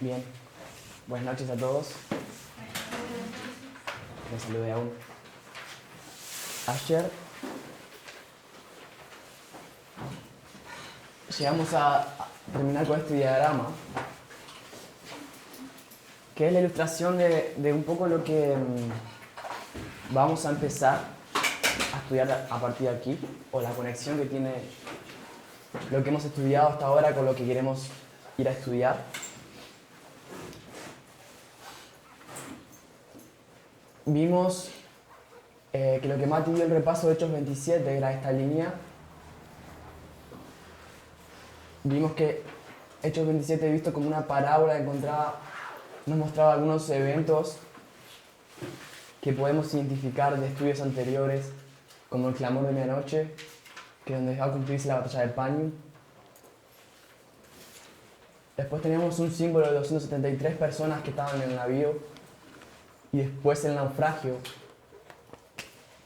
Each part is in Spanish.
Bien, buenas noches a todos. Me saludé aún. Ayer llegamos a terminar con este diagrama, que es la ilustración de un poco lo que vamos a empezar a estudiar a partir de aquí, o la conexión que tiene lo que hemos estudiado hasta ahora con lo que queremos ir a estudiar. Vimos que lo que Mati dio el repaso de Hechos 27 era esta línea. Vimos que Hechos 27 visto como una parábola nos mostraba algunos eventos que podemos identificar de estudios anteriores, como el clamor de medianoche, que es donde va a cumplirse la batalla de Panium. Después teníamos un símbolo de 273 personas que estaban en el navío, y después el naufragio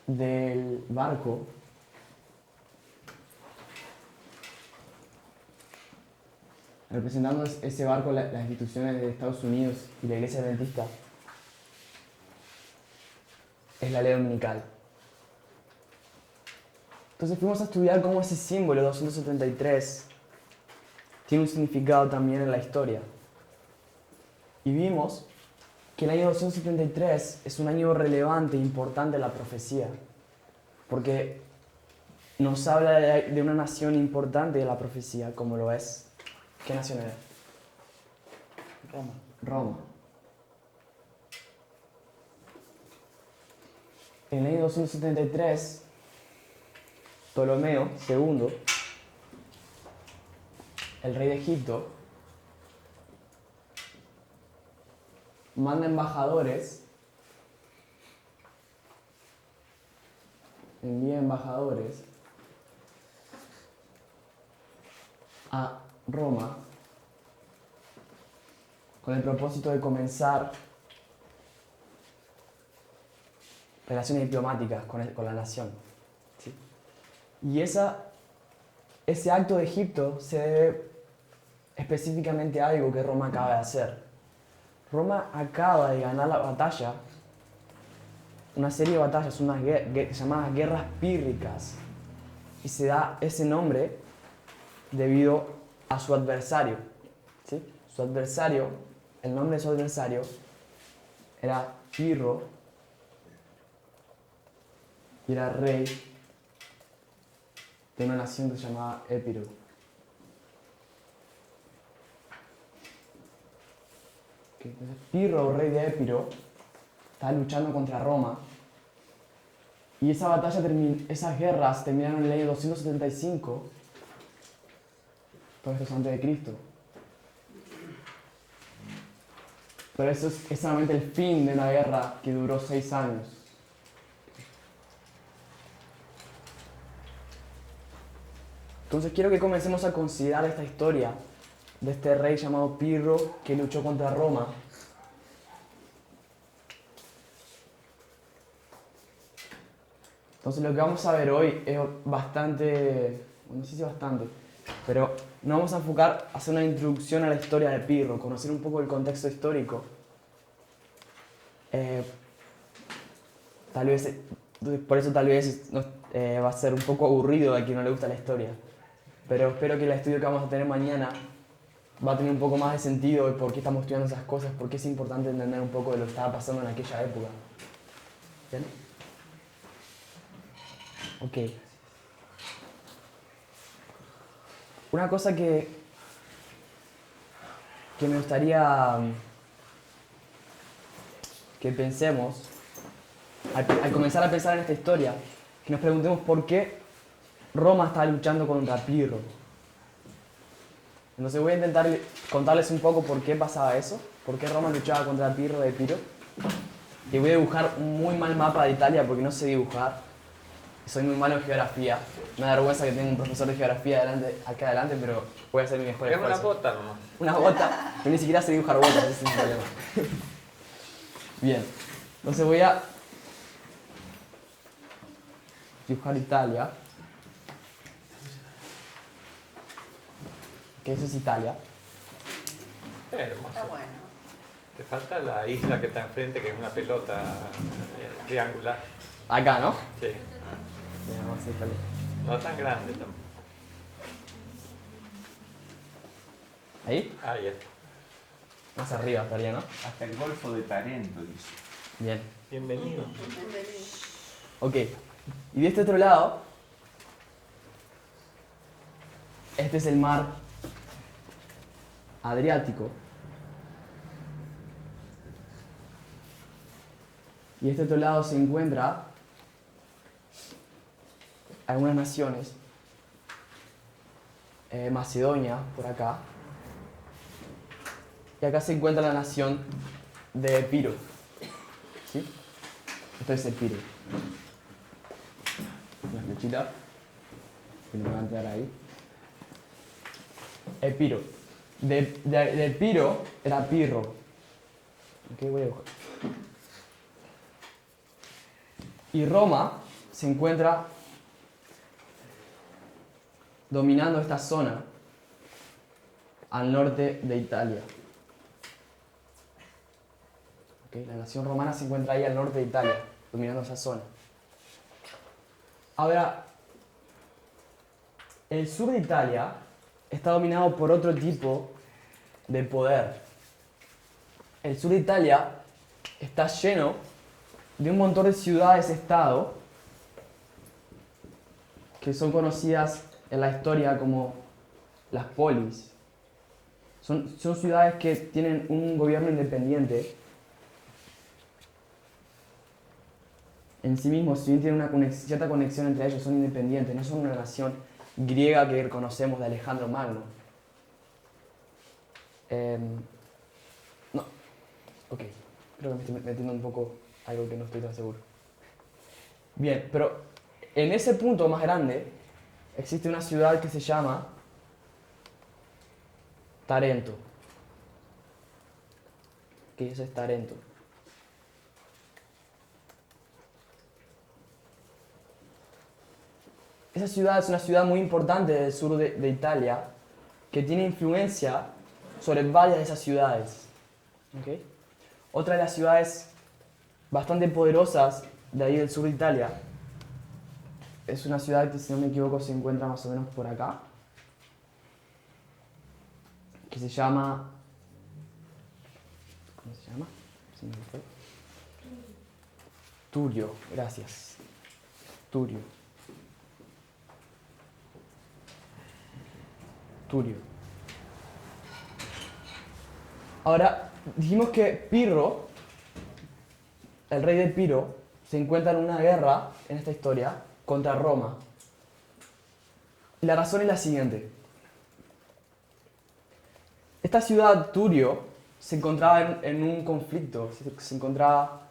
del barco. Representando ese barco las instituciones de Estados Unidos y la Iglesia Adventista, es la ley dominical. Entonces fuimos a estudiar cómo ese símbolo 273 tiene un significado también en la historia. Y vimos que el año 273 es un año relevante e importante en la profecía, porque nos habla de una nación importante de la profecía, como lo es. ¿Qué nación era? Roma. En el año 273, Ptolomeo II, el rey de Egipto, manda envía embajadores a Roma con el propósito de comenzar relaciones diplomáticas con la nación. ¿Sí? Y ese acto de Egipto se debe específicamente a algo que Roma acaba de hacer. Roma acaba de ganar la batalla, una serie de batallas, unas llamadas guerras pírricas, y se da ese nombre debido a su adversario. ¿Sí? Su adversario, el nombre de su adversario era Pirro, y era rey de una nación que se llamaba Épiro. Entonces, Pirro, rey de Épiro, estaba luchando contra Roma, y esas guerras terminaron en el año 275, todo esto es antes de Cristo. Pero eso es solamente el fin de una guerra que duró 6 años. Entonces quiero que comencemos a considerar esta historia de este rey llamado Pirro que luchó contra Roma. Entonces lo que vamos a ver hoy es bastante, no sé si bastante, pero nos vamos a enfocar a hacer una introducción a la historia de Pirro, conocer un poco el contexto histórico. Por eso tal vez va a ser un poco aburrido a quien no le gusta la historia. Pero espero que el estudio que vamos a tener mañana va a tener un poco más de sentido de por qué estamos estudiando esas cosas, por qué es importante entender un poco de lo que estaba pasando en aquella época. ¿Bien? Ok. Una cosa que me gustaría que pensemos, al comenzar a pensar en esta historia, que nos preguntemos por qué Roma está luchando contra Pirro. Entonces voy a intentar contarles un poco por qué pasaba eso, por qué Roma luchaba contra Pirro de Epiro. Y voy a dibujar un muy mal mapa de Italia porque no sé dibujar. Soy muy malo en geografía. Me da vergüenza que tenga un profesor de geografía acá adelante, pero voy a hacer mi mejor esfuerzo. Una bota nomás. Una bota. Yo ni siquiera sé dibujar botas, ese es un problema. Bien. Entonces voy a dibujar Italia. Que eso es Italia. Hermoso. Está bueno. Te falta la isla que está enfrente, que es una pelota triangular. Acá, ¿no? Sí. Mira, vamos a hacerle. No tan grande tampoco. ¿Ahí? Ahí está. Más arriba estaría, ¿no? Hasta el Golfo de Tarento, dice. Bien. Bienvenido. Bienvenido. Ok. Y de este otro lado, este es el mar Adriático. Y de este otro lado se encuentra algunas naciones. Macedonia, por acá. Y acá se encuentra la nación de Epiro. ¿Sí? Esto es Epiro. Una flechita. Que no me va a entrar ahí. Epiro. De Epiro era Pirro. Ok, voy a buscar. Y Roma se encuentra dominando esta zona al norte de Italia. Okay, la nación romana se encuentra ahí al norte de Italia, dominando esa zona. Ahora, el sur de Italia está dominado por otro tipo de poder. El sur de Italia está lleno de un montón de ciudades-estado que son conocidas en la historia como las polis. Son ciudades que tienen un gobierno independiente en sí mismos, si bien tienen una cierta conexión entre ellos, son independientes, no son una nación griega que conocemos de Alejandro Magno. No, ok, creo que me estoy metiendo un poco algo que no estoy tan seguro. Bien, pero en ese punto más grande existe una ciudad que se llama Tarento. ¿Qué es Tarento? Esa ciudad es una ciudad muy importante del sur de Italia que tiene influencia sobre varias de esas ciudades. ¿Okay? Otra de las ciudades bastante poderosas de ahí del sur de Italia es una ciudad que, si no me equivoco, se encuentra más o menos por acá, que se llama... ¿Cómo se llama? Se me fue. Turio, gracias. Turio. Turio. Ahora, dijimos que Pirro, el rey de Epiro, se encuentra en una guerra, en esta historia, contra Roma. Y la razón es la siguiente. Esta ciudad, Turio, se encontraba en un conflicto, se encontraba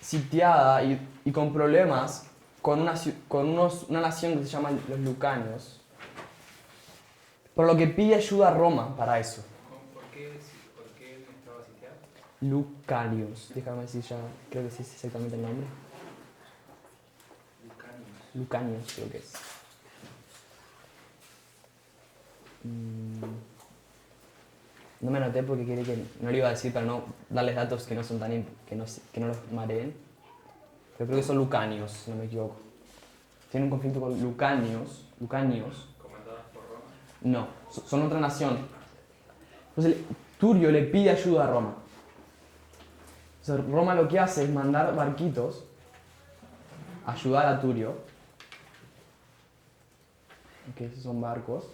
sitiada y con problemas con una nación que se llama los Lucanios, por lo que pide ayuda a Roma para eso. ¿Por qué estaba sitiado? Lucanios, déjame decir ya, creo que sí es exactamente el nombre. Lucanios, creo que es. No me anoté porque quería que no lo iba a decir para no darles datos que no son tan que no los mareen. Pero creo que son Lucanios, si no me equivoco. Tienen un conflicto con Lucanios. ¿Comandados por Roma? No, son otra nación. Entonces Turio le pide ayuda a Roma. Entonces Roma lo que hace es mandar barquitos a ayudar a Turio. Ok, esos son barcos.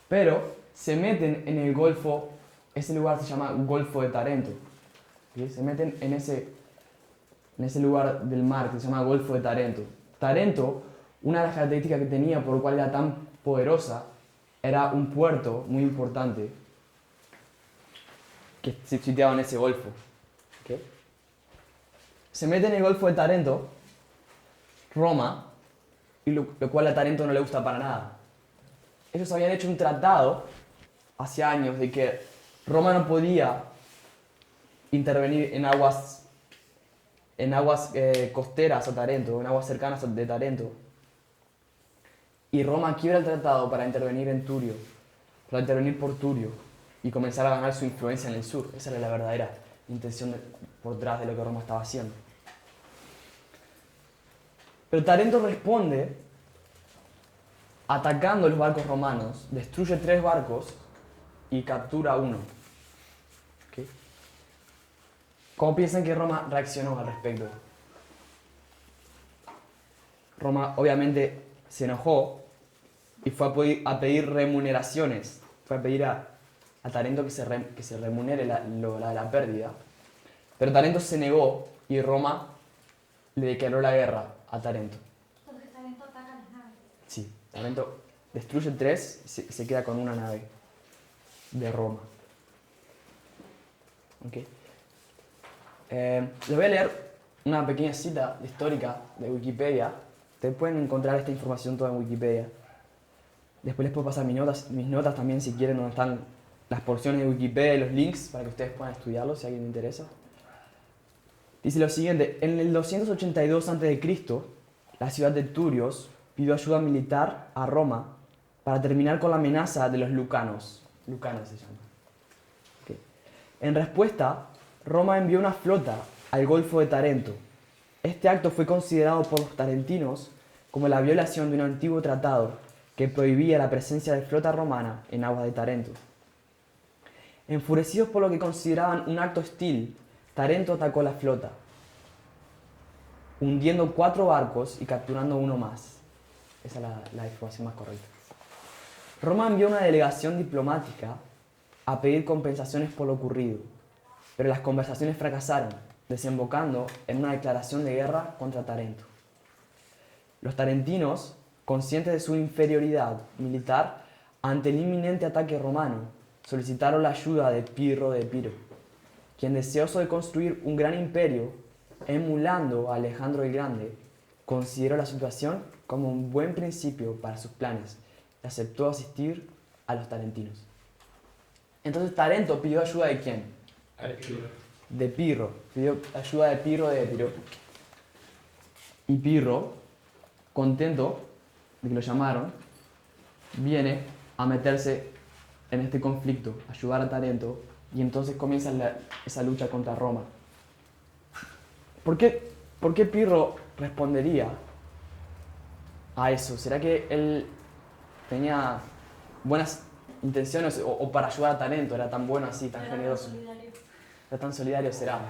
Pero se meten en el Golfo, ese lugar se llama Golfo de Tarento. ¿Sí? Se meten en ese lugar del mar que se llama Golfo de Tarento. Tarento, una de las características que tenía por lo cual era tan poderosa, era un puerto muy importante que se situaba en ese golfo. ¿Okay? Se mete en el Golfo de Tarento, Roma, y lo cual a Tarento no le gusta para nada. Ellos habían hecho un tratado hace años de que Roma no podía intervenir en aguas en aguas costeras a Tarento, en aguas cercanas de Tarento. Y Roma quiebra el tratado para intervenir por Turio y comenzar a ganar su influencia en el sur. Esa era la verdadera intención por detrás de lo que Roma estaba haciendo. Pero Tarento responde atacando los barcos romanos, destruye 3 barcos y captura 1. ¿Okay? ¿Cómo piensan que Roma reaccionó al respecto? Roma obviamente se enojó y fue a pedir remuneraciones. Fue a pedir a Tarento que se remunere la pérdida. Pero Tarento se negó y Roma le declaró la guerra a Tarento. Entonces Tarento ataca las naves. Sí, Tarento destruye 3 y se queda con una nave de Roma. Okay. Les voy a leer una pequeña cita histórica de Wikipedia. Ustedes pueden encontrar esta información toda en Wikipedia. Después les puedo pasar mis notas también si quieren, donde están las porciones de Wikipedia y los links para que ustedes puedan estudiarlos si a alguien le interesa. Dice lo siguiente: en el 282 a.C., la ciudad de Turios pidió ayuda militar a Roma para terminar con la amenaza de los lucanos. Lucanos se llama. Okay. En respuesta, Roma envió una flota al Golfo de Tarento. Este acto fue considerado por los tarentinos como la violación de un antiguo tratado que prohibía la presencia de flota romana en aguas de Tarento. Enfurecidos por lo que consideraban un acto hostil, Tarento atacó la flota, hundiendo 4 barcos y capturando 1 más. Esa es la información más correcta. Roma envió una delegación diplomática a pedir compensaciones por lo ocurrido, pero las conversaciones fracasaron, desembocando en una declaración de guerra contra Tarento. Los tarentinos, conscientes de su inferioridad militar ante el inminente ataque romano, solicitaron la ayuda de Pirro de Epiro, quien, deseoso de construir un gran imperio, emulando a Alejandro el Grande, consideró la situación como un buen principio para sus planes y aceptó asistir a los tarentinos. Entonces Tarento pidió ayuda ¿de quién? De Pirro. Pidió ayuda de Pirro de Epiro. Y Pirro, contento de que lo llamaron, viene a meterse en este conflicto, ayudar a Tarento, y entonces comienza esa lucha contra Roma. ¿Por qué Pirro respondería a eso? ¿Será que él tenía buenas intenciones o para ayudar a Tarento era tan bueno así, tan generoso? Era tan solidario, será.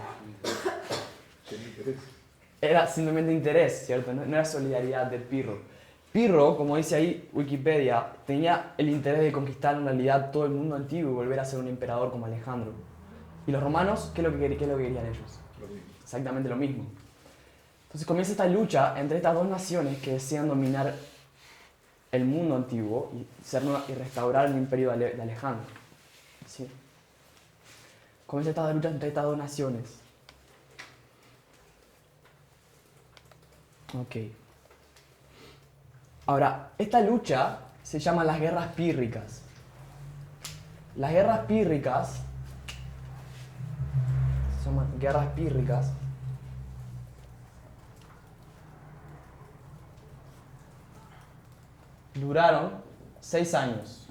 Era simplemente interés, ¿cierto? No era solidaridad de Pirro. Pirro, como dice ahí Wikipedia, tenía el interés de conquistar en realidad todo el mundo antiguo y volver a ser un emperador como Alejandro. ¿Y los romanos qué es lo que querían ellos? Exactamente lo mismo. Entonces comienza esta lucha entre estas 2 naciones que desean dominar el mundo antiguo y restaurar el imperio de Alejandro. ¿Sí? Comienza esta lucha entre estas 2 naciones. Ok. Ahora, esta lucha se llama las guerras pírricas. Las guerras pírricas se llaman guerras pírricas. Duraron 6 años.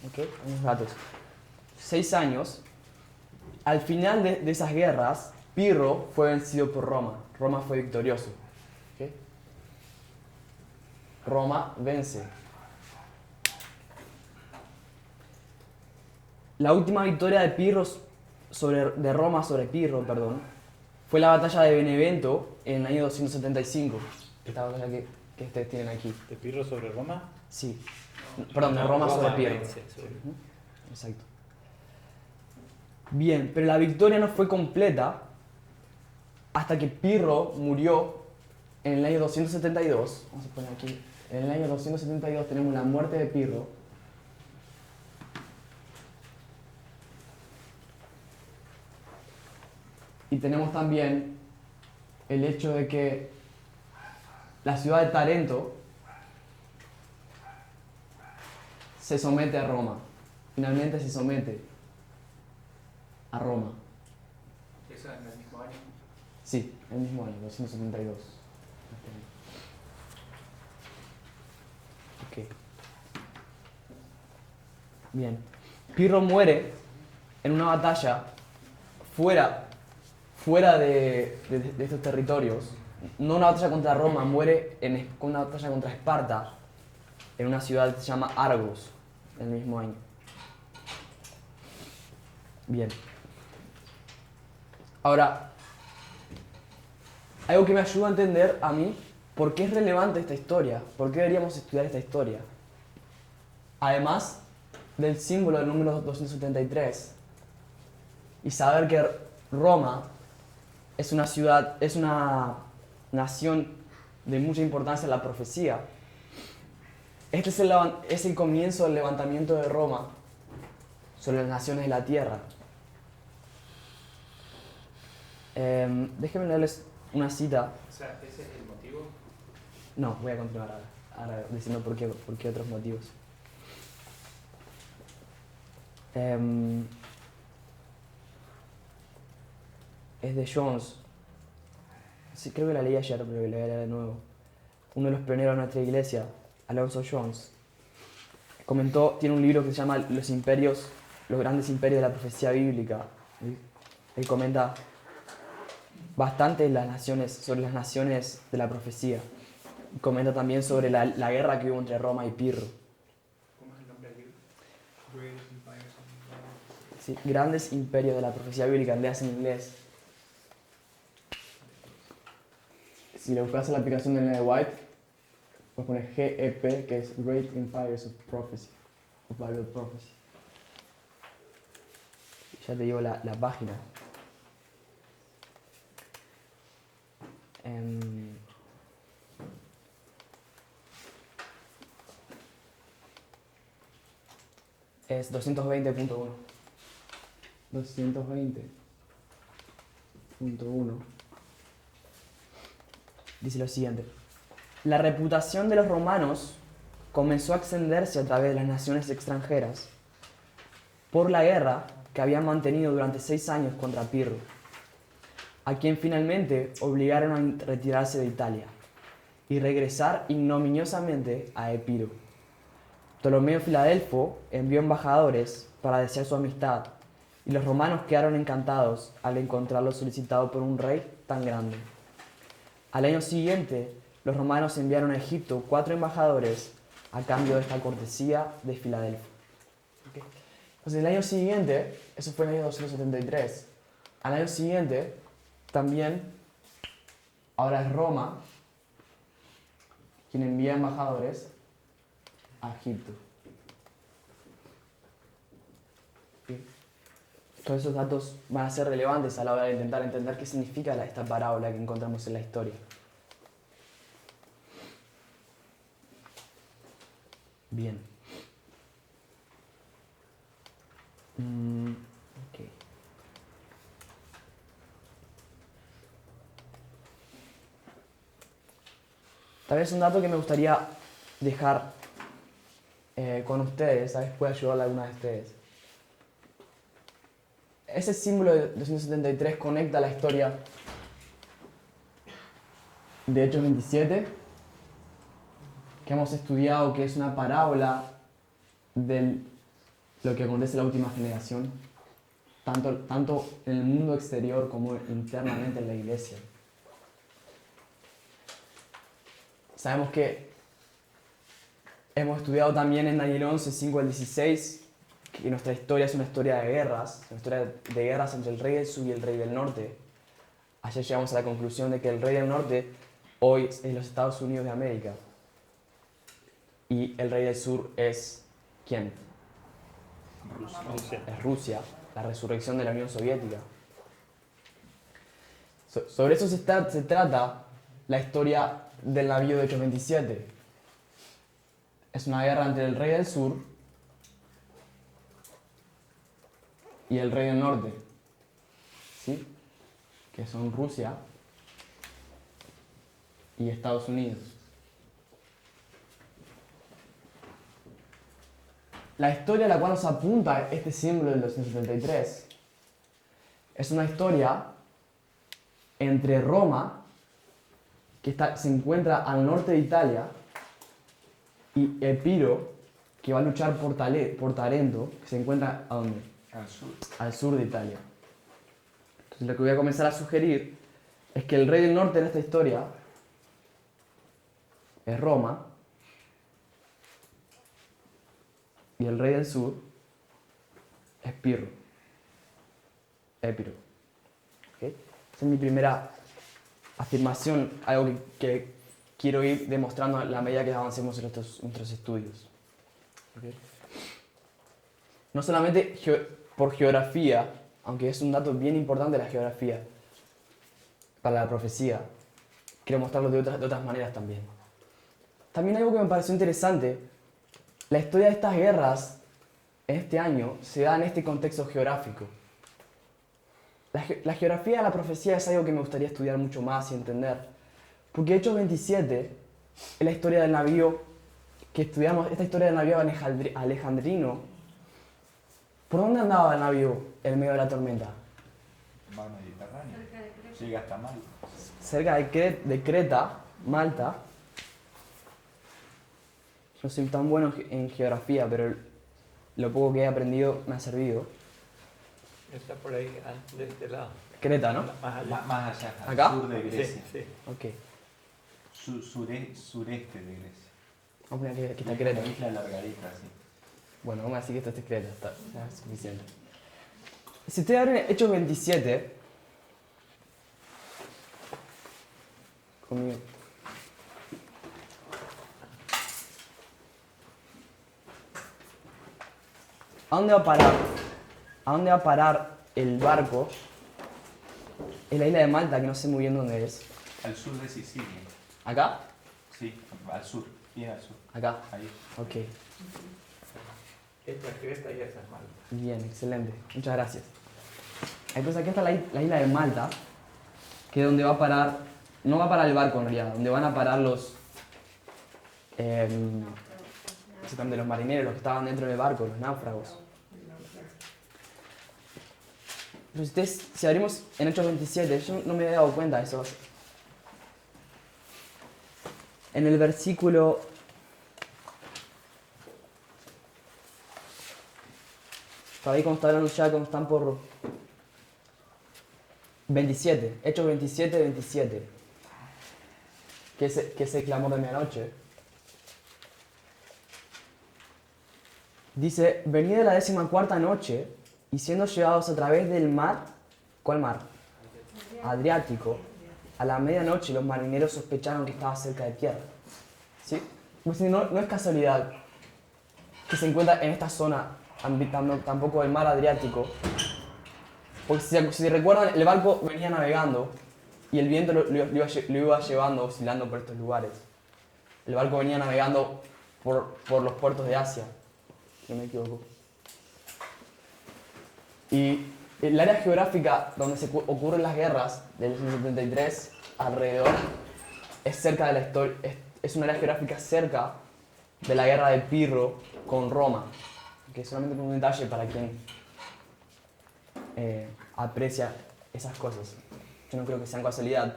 ¿Ok? Unos datos. 6 años. Al final de esas guerras, Pirro fue vencido por Roma. Roma fue victorioso. ¿Ok? Roma vence. La última victoria de Roma sobre Pirro, fue la batalla de Benevento en el año 275. Esta batalla que ustedes tienen aquí. ¿De Pirro sobre Roma? Sí. Perdón, de Roma sobre Pirro. Exacto. Bien, pero la victoria no fue completa hasta que Pirro murió en el año 272. Vamos a poner aquí. En el año 272 tenemos la muerte de Pirro. Y tenemos también el hecho de que la ciudad de Tarento se somete a Roma. Finalmente se somete a Roma. ¿Eso en el mismo año? Sí, el mismo año, 272. Ok. Bien. Pirro muere en una batalla fuera de estos territorios. No una batalla contra Roma, muere en una batalla contra Esparta, en una ciudad que se llama Argos, el mismo año. Bien. Ahora, algo que me ayuda a entender a mí por qué es relevante esta historia, por qué deberíamos estudiar esta historia. Además del símbolo del número 273 y saber que Roma es una ciudad, es una nación de mucha importancia en la profecía. Este es el comienzo del levantamiento de Roma sobre las naciones de la tierra. Déjenme leerles una cita. O sea, ¿ese es el motivo? No, voy a continuar ahora diciendo por qué otros motivos. Es de Jones. Sí, creo que la leí ayer, pero la voy a leer de nuevo. Uno de los pioneros de nuestra iglesia, Alonso Jones, tiene un libro que se llama Los imperios, los grandes imperios de la profecía bíblica. Él comenta bastante sobre las naciones de la profecía. Comenta también sobre la guerra que hubo entre Roma y Pirro. ¿Cómo es el nombre del libro? Great Empires of Sí, grandes imperios de la profecía bíblica, leas en inglés. Si le buscas en la aplicación de Ellen White, puedes poner GEP, que es Great Empires of Prophecy, of Bible Prophecy. Ya te digo la página. Es 220.1. 220.1. Dice lo siguiente. La reputación de los romanos comenzó a extenderse a través de las naciones extranjeras por la guerra que habían mantenido durante 6 años contra Pirro, a quien finalmente obligaron a retirarse de Italia y regresar ignominiosamente a Epiro. Ptolomeo Filadelfo envió embajadores para desear su amistad y los romanos quedaron encantados al encontrarlo solicitado por un rey tan grande. Al año siguiente, los romanos enviaron a Egipto 4 embajadores a cambio de esta cortesía de Filadelfo. ¿Okay? Entonces, el año siguiente, eso fue en el año 273, al año siguiente también, ahora es Roma quien envía embajadores a Egipto. ¿Okay? Todos esos datos van a ser relevantes a la hora de intentar entender qué significa esta parábola que encontramos en la historia. Bien. Okay. Tal vez un dato que me gustaría dejar con ustedes, tal vez pueda ayudar a alguna de ustedes. Ese símbolo de 273 conecta la historia de Hechos 27, que hemos estudiado, que es una parábola de lo que acontece en la última generación, tanto en el mundo exterior como internamente en la iglesia. Sabemos que hemos estudiado también en Daniel 11, 5 al 16, que nuestra historia es una historia de guerras, una historia de guerras entre el rey del sur y el rey del norte. Ayer llegamos a la conclusión de que el rey del norte hoy es los Estados Unidos de América. Y el rey del sur es ¿quién? Rusia. Es Rusia, la resurrección de la Unión Soviética. Sobre eso se trata la historia del navío de Hechos 27. Es una guerra entre el rey del sur y el rey del norte, ¿sí? Que son Rusia y Estados Unidos. La historia a la cual nos apunta este símbolo del 273 es una historia entre Roma, que se encuentra al norte de Italia, y Epiro, que va a luchar por Tarento, que se encuentra ¿a dónde? Al sur. Al sur de Italia. Entonces lo que voy a comenzar a sugerir es que el rey del norte en esta historia es Roma y el rey del sur es Épiro. ¿Ok? Esa es mi primera afirmación, algo que quiero ir demostrando a la medida que avancemos en nuestros estudios. ¿Ok? No solamente por geografía, aunque es un dato bien importante la geografía para la profecía, quiero mostrarlo de otras maneras también. También algo que me pareció interesante, la historia de estas guerras en este año se da en este contexto geográfico. La geografía de la profecía es algo que me gustaría estudiar mucho más y entender, porque Hechos 27 es la historia del navío que estudiamos, esta historia del navío alejandrino. ¿Por dónde andaba el navío en medio de la tormenta? Mar Mediterráneo. Cerca de Creta. Llega hasta Malta. Cerca de Creta, Malta. No soy tan bueno en geografía, pero lo poco que he aprendido me ha servido. Está por ahí, de este lado. Creta, ¿no? Más allá. Más allá, al ¿Acá? sur de Grecia. Sí, sí. Ok. Sureste de Grecia. Vamos a poner que está Una Creta. isla largadita, sí. Bueno, vamos a decir que esto es Creta, está suficiente. Si ustedes abren Hechos 27, conmigo. ¿A dónde va a parar? ¿A dónde va a parar el barco? En la isla de Malta, que no sé muy bien dónde es. Al sur de Sicilia. ¿Acá? Sí, al sur, bien al sur. Acá. Ahí. Ok. Esta es Creta y esa es Malta. Bien, excelente. Muchas gracias. Entonces aquí está la isla de Malta, que es donde va a parar, no va a parar el barco en realidad, donde van a parar los marineros, los que estaban dentro del barco, los náufragos. Pero si abrimos en Hechos 27, yo no me había dado cuenta de eso. En el versículo... Ahí como está hablando ya, como están por 27, Hechos 27, 27, que es el clamor de medianoche. Dice, venid de la 14ª noche y siendo llevados a través del mar, ¿cuál mar? Adriático, a la medianoche los marineros sospecharon que estaba cerca de tierra. ¿Sí? Pues no es casualidad que se encuentra en esta zona, tampoco el mar Adriático, porque si recuerdan, el barco venía navegando y el viento lo iba llevando, oscilando por estos lugares. El barco venía navegando por los puertos de Asia, si no me equivoco. Y el área geográfica donde ocurren las guerras del 73 alrededor es cerca de la historia, es un área geográfica cerca de la guerra de Pirro con Roma, que es solamente un detalle para quien aprecia esas cosas. Yo no creo que sean casualidad.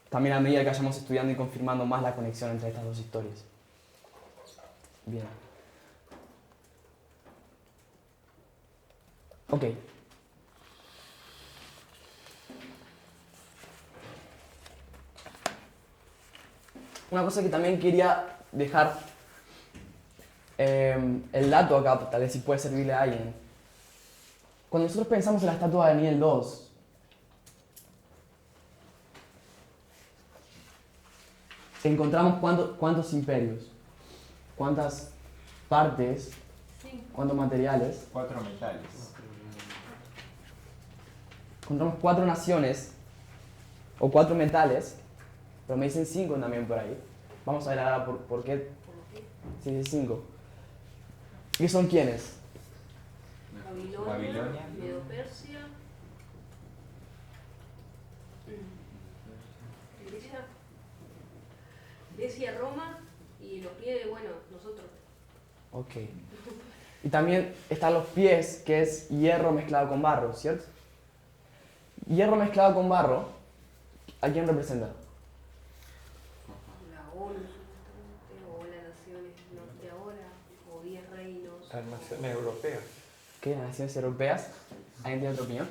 También a medida que vayamos estudiando y confirmando más la conexión entre estas dos historias. Bien. Ok. Una cosa que también quería dejar el dato acá, tal vez si puede servirle a alguien. Cuando nosotros pensamos en la estatua de Daniel 2, encontramos cuántos imperios, cuántas partes, cuántos materiales. 4 metales. Encontramos 4 naciones o 4 metales, pero me dicen 5 también por ahí. Vamos a ver ahora por qué se dice 5. ¿Qué son quiénes? Babilonia, Medo-Persia, Grecia, Roma y los pies, bueno, nosotros. Ok. Y también están los pies, que es hierro mezclado con barro, ¿cierto? Hierro mezclado con barro ¿A quién representa? La ONU, supuestamente, o las naciones de ahora, o 10 reinos. Las naciones europeas. ¿Qué? ¿Las naciones europeas? ¿Alguien tiene otra opinión?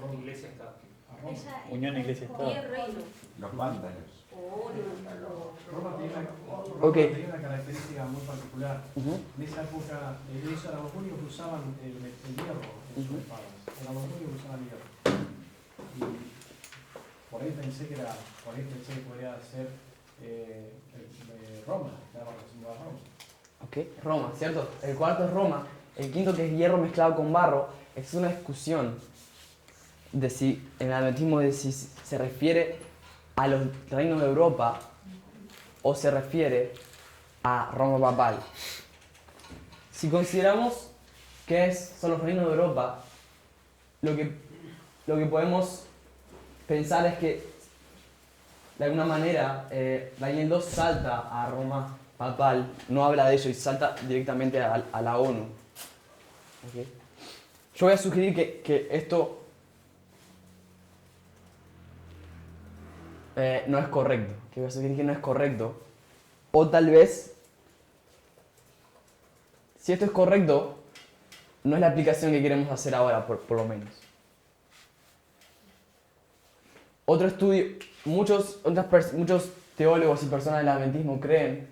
Roma, Iglesia, Estado. Esa es Unión la- Iglesia-Estado. 10 reinos, Los vándalos. o ONU, Roma tiene Ok. tiene una característica muy particular. Ujú. En esa época, ellos eran los únicos que usaban el hierro en sus Ujú. espadas. Eran los únicos que usaban hierro. Y por ahí pensé que podría ser Roma, que estaba representando a Roma. Ok, Roma, ¿cierto? El cuarto es Roma. El quinto, que es hierro mezclado con barro, es una discusión de si, en el adventismo, de si se refiere a los reinos de Europa o se refiere a Roma papal. Si consideramos que son los reinos de Europa, lo que podemos pensar es que, de alguna manera, Daniel 2 salta a Roma papal, no habla de ello y salta directamente a la ONU. ¿Ok? Yo voy a sugerir que esto no es correcto. Que voy a sugerir que no es correcto. O tal vez, si esto es correcto, no es la aplicación que queremos hacer ahora, por lo menos. Otro estudio, muchos teólogos y personas del adventismo creen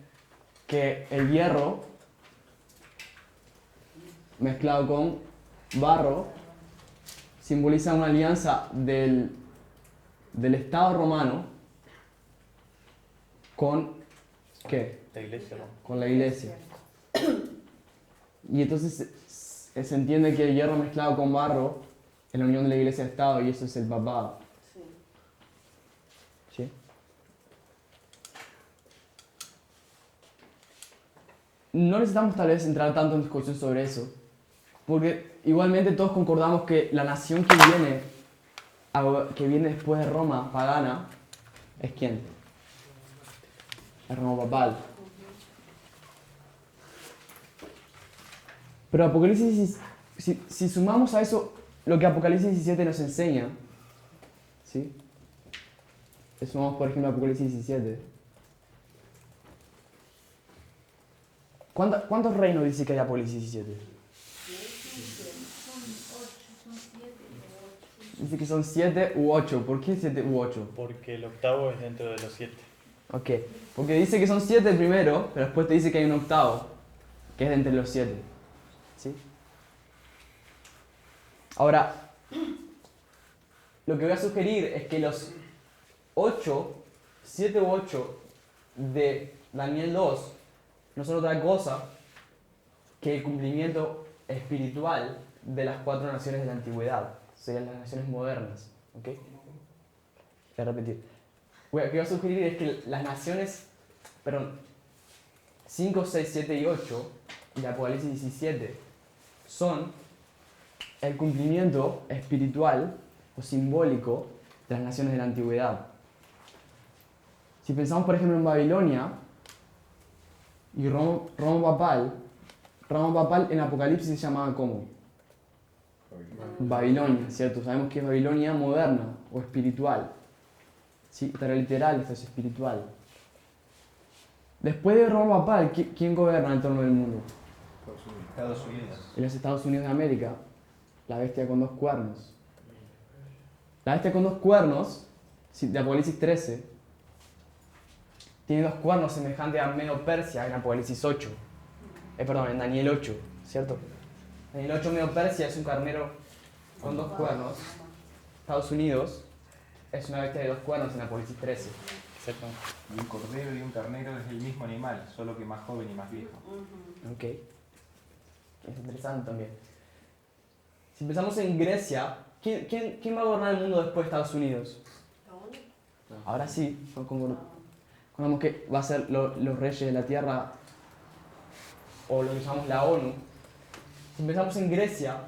que el hierro mezclado con barro simboliza una alianza del Estado romano con ¿qué? La iglesia, ¿no? Con la iglesia. Y entonces se entiende que el hierro mezclado con barro es la unión de la iglesia y Estado, y eso es el papado. sí. ¿Sí? No necesitamos tal vez entrar tanto en discusión sobre eso, porque igualmente todos concordamos que la nación que viene después de Roma pagana es ¿quién? Es Roma papal. Pero Apocalipsis, si sumamos a eso lo que Apocalipsis 17 nos enseña, ¿sí? Sumamos por ejemplo Apocalipsis 17. ¿Cuántos reinos dice que hay Apocalipsis 17? Son 8, son 7. Dice que son 7 u 8. ¿Por qué 7 u 8? Porque el octavo es dentro de los 7. Ok, porque dice que son 7 primero, pero después te dice que hay un octavo, que es de entre los 7. ¿Sí? Ahora, lo que voy a sugerir es que los 7 u 8 de Daniel 2 no son otra cosa que el cumplimiento espiritual de las 4 naciones de la antigüedad, serían las naciones modernas. ¿Ok? Voy a repetir. Lo que voy a sugerir es que las naciones, 5, 6, 7 y 8 de Apocalipsis 17 son el cumplimiento espiritual o simbólico de las naciones de la antigüedad. Si pensamos por ejemplo en Babilonia y Roma papal en Apocalipsis se llamaba ¿cómo? Babilonia, ¿cierto? Sabemos que es Babilonia moderna o espiritual. Sí, pero literal, esto es espiritual. Después de Roma papal, ¿quién gobierna en torno del mundo? Estados Unidos. En los Estados Unidos de América, la bestia con 2 cuernos. La bestia con 2 cuernos, de Apocalipsis 13, tiene 2 cuernos semejantes a Medo Persia en Apocalipsis 8. En Daniel 8, ¿cierto? Daniel 8, Medo Persia es un carnero con 2 cuernos. Estados Unidos es una bestia de 2 cuernos en Apocalipsis 13. Exactamente. Y un cordero y un carnero es el mismo animal, solo que más joven y más viejo. Ok. Es interesante también. Si pensamos en Grecia, ¿quién va a gobernar el mundo después de Estados Unidos? Ahora sí, concordamos que va a ser los reyes de la tierra o lo que llamamos la ONU. Si pensamos en Grecia,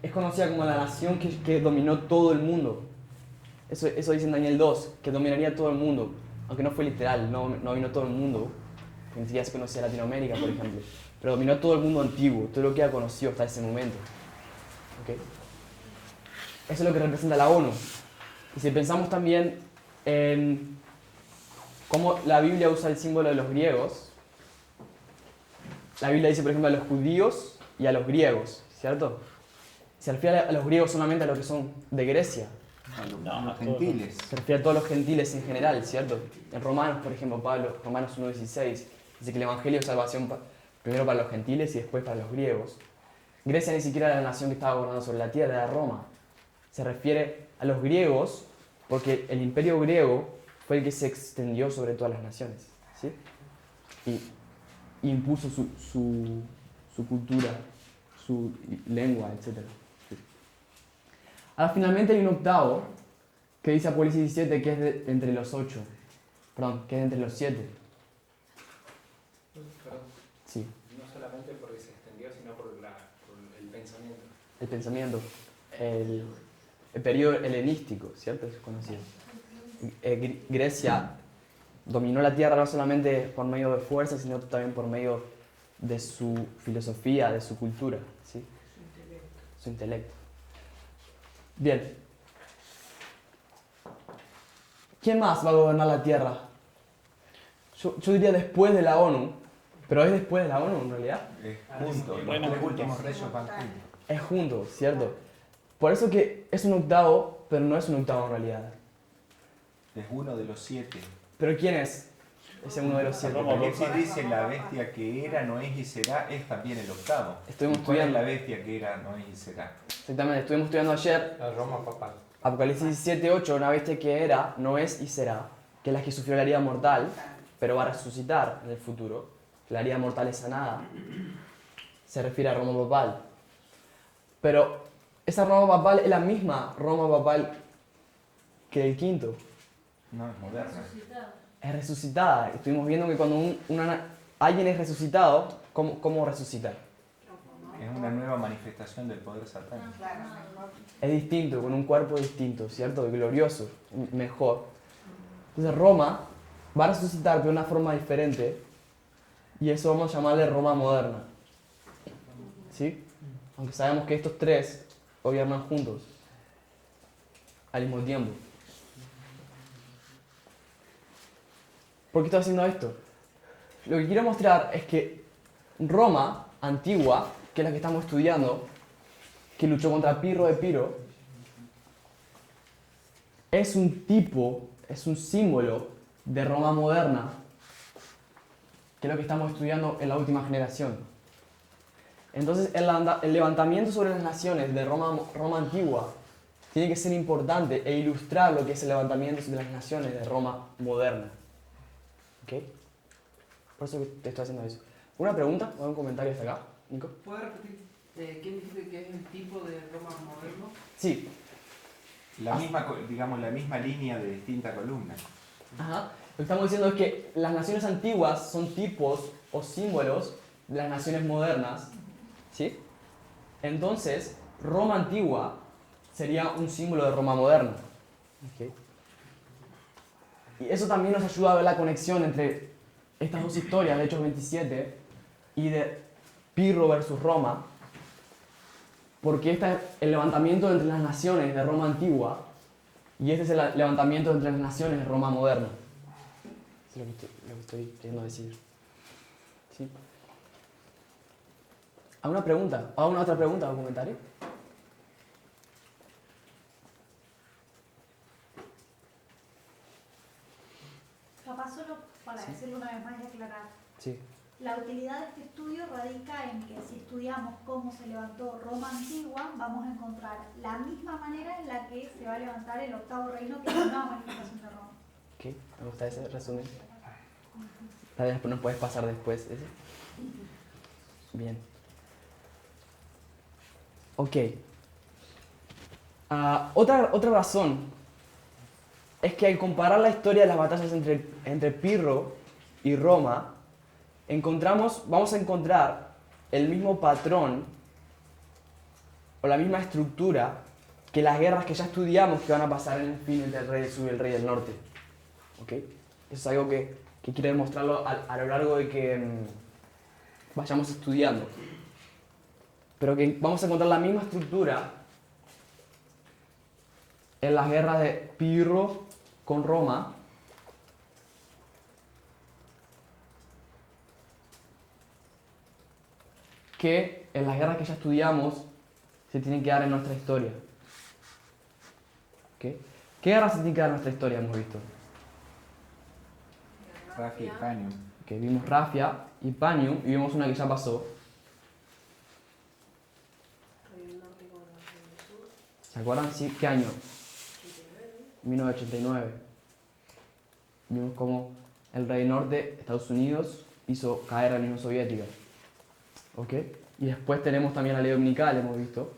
es conocida como la nación que dominó todo el mundo. Eso dice en Daniel 2, que dominaría todo el mundo. Aunque no fue literal, no dominó todo el mundo. Ni siquiera se conocía Latinoamérica, por ejemplo. Pero dominó todo el mundo antiguo, todo lo que ha conocido hasta ese momento. ¿Ok? eso es lo que representa la ONU. Y si pensamos también en cómo la Biblia usa el símbolo de los griegos, la Biblia dice, por ejemplo, a los judíos y a los griegos, ¿cierto? Se refiere a los griegos solamente a los que son de Grecia. A los gentiles. Se refiere a todos los gentiles en general, ¿cierto? En Romanos, por ejemplo, Pablo, Romanos 1:16, dice que el Evangelio es salvación primero para los gentiles y después para los griegos. Grecia ni siquiera era la nación que estaba gobernando sobre la tierra, era Roma. Se refiere a los griegos porque el imperio griego fue el que se extendió sobre todas las naciones, ¿sí? Y impuso su cultura, su lengua, etc. ¿Sí? Ahora finalmente hay un octavo que dice Apocalipsis 17 que es de entre los 8, perdón, que es de entre los 7. Perdón, Sí, no solamente porque se extendió, sino por el pensamiento. el pensamiento, el periodo helenístico, ¿cierto? Es conocido. Grecia dominó la tierra no solamente por medio de fuerza, sino también por medio de su filosofía, de su cultura, ¿sí? Su intelecto. Bien. ¿Quién más va a gobernar la tierra? Yo diría después de la ONU, pero es después de la ONU en realidad. Juntos, Bueno, los últimos reyes van juntos. Es junto, ¿cierto? Por eso que es un octavo, pero no es un octavo en realidad. Es uno de los 7. ¿Pero quién es ese uno de los 7? Roma, Apocalipsis dice la bestia que era, no es y será, es también el octavo. Estuvimos ¿Cuál es estudiando. la bestia que era, no es y será? Exactamente, estuvimos estudiando ayer La Roma papal. Apocalipsis 17:8, una bestia que era, no es y será, que es la que sufrió la herida mortal, pero va a resucitar en el futuro. La herida mortal es sanada. Se refiere a Roma papal. Pero esa Roma papal es la misma Roma papal que el quinto. No, es moderna. Resucitado. Es resucitada. Estuvimos viendo que cuando alguien es resucitado, ¿cómo resucitar? Es una nueva manifestación del poder satánico. Es distinto, con un cuerpo distinto, ¿cierto? Glorioso, mejor. Entonces Roma va a resucitar de una forma diferente y eso vamos a llamarle Roma moderna. ¿Sí? Aunque sabemos que estos tres gobiernan juntos al mismo tiempo. ¿Por qué estoy haciendo esto? Lo que quiero mostrar es que Roma antigua, que es la que estamos estudiando, que luchó contra Pirro de Epiro, es un tipo, es un símbolo de Roma moderna, que es lo que estamos estudiando en la última generación. Entonces, el levantamiento sobre las naciones de Roma antigua tiene que ser importante e ilustrar lo que es el levantamiento de las naciones de Roma moderna. ¿Ok? Por eso que te estoy haciendo eso. ¿Una pregunta o un comentario hasta acá, Nico? ¿Puedes repetir quién dijiste que es el tipo de Roma moderno? Sí. La misma, digamos, la misma línea de distinta columna. Ajá. Lo que estamos diciendo es que las naciones antiguas son tipos o símbolos de las naciones modernas. ¿Sí? Entonces, Roma antigua sería un símbolo de Roma moderna. ¿Ok? Y eso también nos ayuda a ver la conexión entre estas dos historias, de Hechos 27 y de Pirro versus Roma, porque este es el levantamiento entre las naciones de Roma antigua y este es el levantamiento entre las naciones de Roma moderna. Eso es lo que estoy queriendo decir. ¿Sí? ¿Alguna pregunta? ¿Alguna otra pregunta o comentario? Papá, solo para decirlo una vez más y aclarar. Sí. La utilidad de este estudio radica en que si estudiamos cómo se levantó Roma antigua, vamos a encontrar la misma manera en la que se va a levantar el octavo reino, que es la nueva manifestación de Roma. Ok, me gusta ese resumen. Tal vez nos puedes pasar después ese. Bien. Ok. Otra razón es que al comparar la historia de las batallas entre Pirro y Roma, vamos a encontrar el mismo patrón o la misma estructura que las guerras que ya estudiamos que van a pasar en el fin entre el rey del sur y el rey del norte. ¿Ok? Eso es algo que quiero demostrarlo a lo largo de que vayamos estudiando. Pero que vamos a encontrar la misma estructura en las guerras de Pirro con Roma, que en las guerras que ya estudiamos se tienen que dar en nuestra historia. ¿Ok? ¿Qué guerras se tienen que dar en nuestra historia hemos visto? Rafia y Panium. Que vimos Rafia y Panium y vimos una que ya pasó. Rey del Norte con el Rey del Sur. ¿Se acuerdan? Sí. ¿Qué año? 89. 1989. Vimos cómo el Rey del Norte, Estados Unidos, hizo caer a la Unión Soviética. ¿Ok? Y después tenemos también la ley dominical, hemos visto.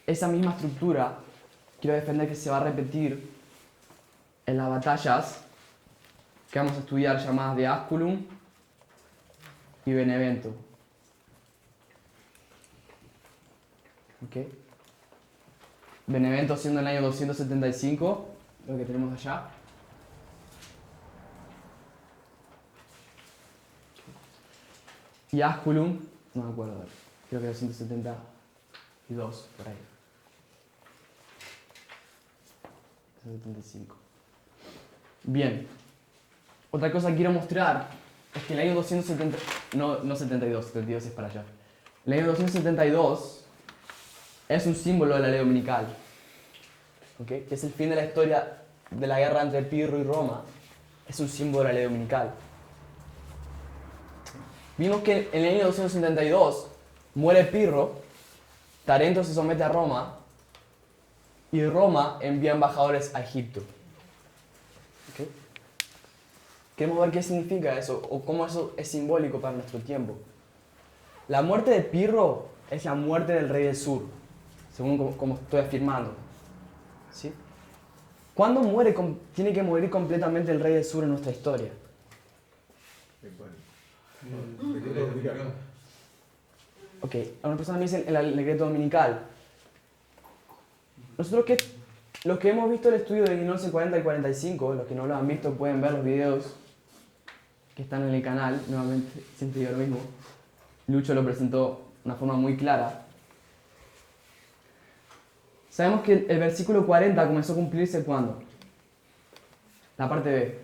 Esa misma estructura quiero defender que se va a repetir en las batallas que vamos a estudiar, llamadas de Asculum y Benevento. ¿Ok? Benevento siendo el año 275, lo que tenemos allá. Y Asculum, no me acuerdo, creo que 272, por ahí. 275. Bien. Otra cosa que quiero mostrar es que el año 270, no 72, 72 es para allá. El año 272 es un símbolo de la ley dominical. ¿Ok? Que es el fin de la historia de la guerra entre Pirro y Roma. Es un símbolo de la ley dominical. Vimos que en el año 272 muere Pirro, Tarento se somete a Roma y Roma envía embajadores a Egipto. ¿Ok? Queremos ver qué significa eso o cómo eso es simbólico para nuestro tiempo. La muerte de Pirro es la muerte del rey del sur, según como estoy afirmando. ¿Sí? ¿Cuándo muere, tiene que morir completamente el rey del sur en nuestra historia? Ok, una persona me dice en el decreto dominical. Nosotros los que hemos visto el estudio de 1940 y 45, los que no lo han visto pueden ver los videos que están en el canal, nuevamente siempre digo lo mismo. Lucho lo presentó de una forma muy clara. Sabemos que el versículo 40 comenzó a cumplirse ¿cuándo? La parte B.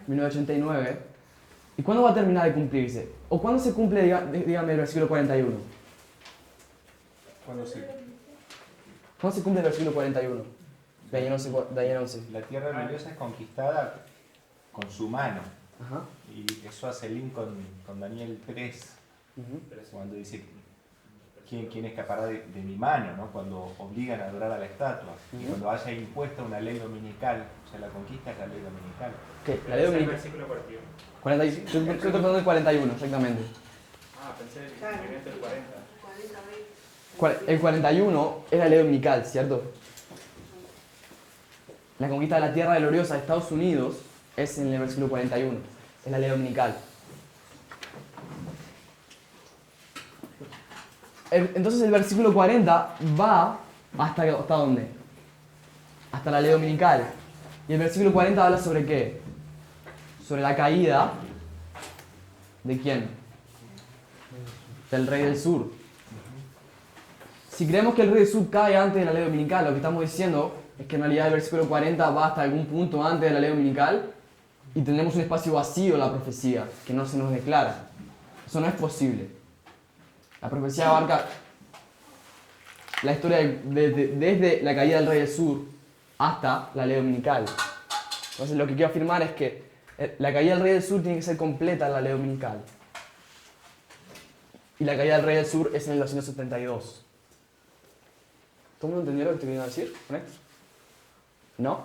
1989. ¿Y cuándo va a terminar de cumplirse? ¿O cuándo se cumple, dígame, el versículo 41? ¿Cuándo se? ¿Cuándo se cumple el versículo 41? Daniel 11. La tierra gloriosa es conquistada con su mano. Ajá. Y eso hace link con Daniel 3, Ujú. cuando dice ¿quién escapará de mi mano? ¿No? Cuando obligan a adorar a la estatua. Y cuando haya impuesta una ley dominical, o sea, la conquista es la ley dominical. ¿Qué? La ley dominical. Versículo 41. 41. Yo estoy tratando del 41, exactamente. Ah, pensé el Claro. movimiento del 40. 40, El 41 es la ley dominical, ¿cierto? La conquista de la tierra gloriosa de Estados Unidos es en el versículo 41. Es la ley dominical. Entonces el versículo 40 va ¿hasta dónde? Hasta la ley dominical. Y el versículo 40 habla sobre ¿qué? Sobre la caída ¿de quién? Del rey del sur. Si creemos que el rey del sur cae antes de la ley dominical, lo que estamos diciendo es que en realidad el versículo 40 va hasta algún punto antes de la ley dominical y tendremos un espacio vacío en la profecía que no se nos declara. Eso no es posible. La profecía abarca la historia desde la caída del rey del sur hasta la ley dominical. Entonces lo que quiero afirmar es que la caída del rey del sur tiene que ser completa en la ley dominical. Y la caída del rey del sur es en el 272. ¿Todo el mundo entendió lo que estoy queriendo decir con esto? ¿No?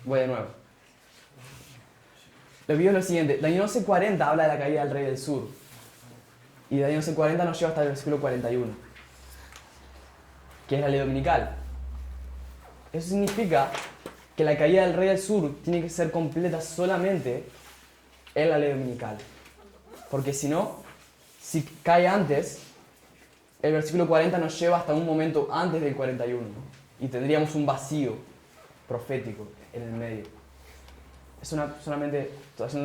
Voy de nuevo. Lo que digo es lo siguiente. Daniel 11:40 habla de la caída del rey del sur. Y Daniel 11:40 nos lleva hasta el versículo 41, que es la ley dominical. Eso significa que la caída del rey del sur tiene que ser completa solamente en la ley dominical. Porque si no, si cae antes, el versículo 40 nos lleva hasta un momento antes del 41, ¿no? Y tendríamos un vacío profético en el medio. Solamente